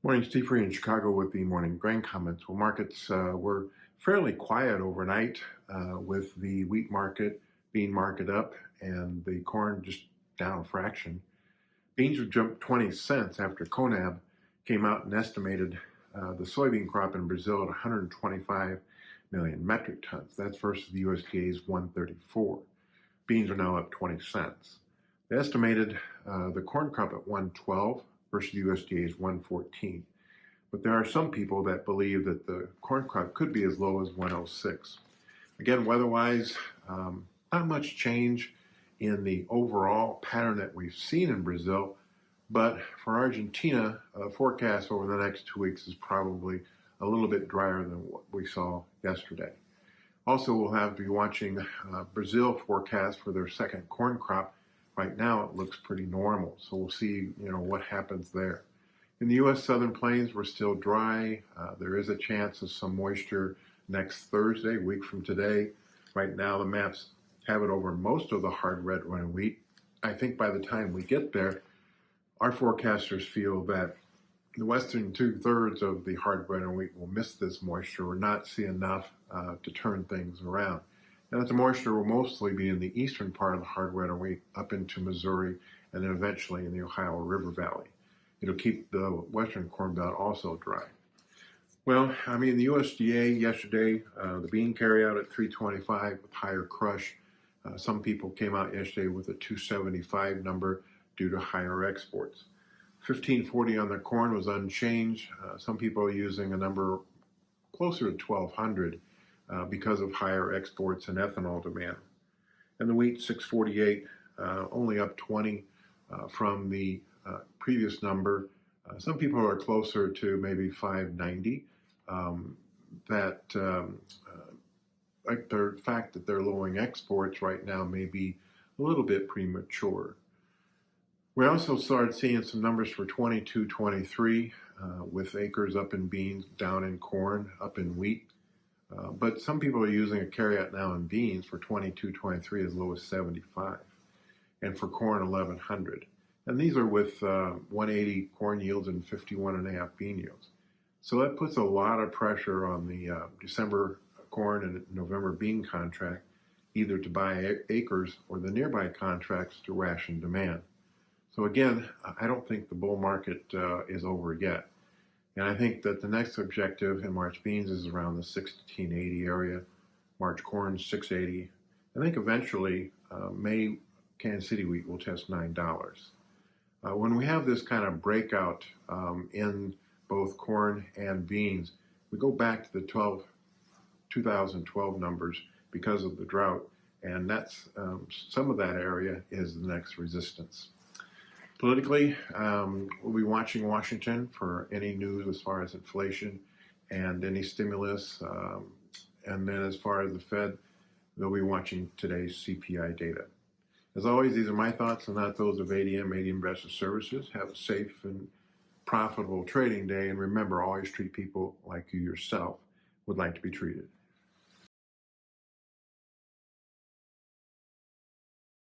Morning, Steve Free in Chicago with the morning grain comments. Well, markets were fairly quiet overnight with the wheat market, bean market up, and the corn just down a fraction. Beans have jumped 20 cents after CONAB came out and estimated the soybean crop in Brazil at 125 million metric tons. That's versus the USDA's 134. Beans are now up 20 cents. They estimated the corn crop at 112 versus the USDA's 114. But there are some people that believe that the corn crop could be as low as 106. Again, weather-wise, not much change in the overall pattern that we've seen in Brazil, but for Argentina, forecast over the next 2 weeks is probably a little bit drier than what we saw yesterday. Also, we'll have to be watching Brazil forecast for their second corn crop. Right now, it looks pretty normal, so we'll see, what happens there. In the U.S. Southern Plains, we're still dry. There is a chance of some moisture next Thursday, a week from today. Right now, the maps have it over most of the hard red running wheat. I think by the time we get there, our forecasters feel that the western two-thirds of the hard red running wheat will miss this moisture or not see enough to turn things around. And that the moisture will mostly be in the eastern part of the hard red wheat up into Missouri and then eventually in the Ohio River Valley. It'll keep the western corn belt also dry. Well, the USDA yesterday, the bean carryout at 325 with higher crush. Some people came out yesterday with a 275 number due to higher exports. 1540 on the corn was unchanged. Some people are using a number closer to 1200 because of higher exports and ethanol demand. And the wheat 648, only up 20 from the previous number. Some people are closer to maybe 590. Like the fact that they're lowering exports right now may be a little bit premature. We also started seeing some numbers for 22-23 with acres up in beans, down in corn, up in wheat. But some people are using a carryout now in beans for 22-23 as low as 75, and for corn 1100. And these are with 180 corn yields and 51.5 bean yields. So that puts a lot of pressure on the December corn and November bean contract, either to buy acres or the nearby contracts to ration demand. So again, I don't think the bull market is over yet. And I think that the next objective in March beans is around the 1680 area, March corn 680. I think eventually May Kansas City wheat will test $9. When we have this kind of breakout in both corn and beans, we go back to the 2012 numbers because of the drought, and that's some of that area is the next resistance. Politically, we'll be watching Washington for any news as far as inflation and any stimulus. And then as far as the Fed, they'll be watching today's CPI data. As always, these are my thoughts and not those of ADM Investor Services. Have a safe and profitable trading day. And remember, always treat people like you yourself would like to be treated.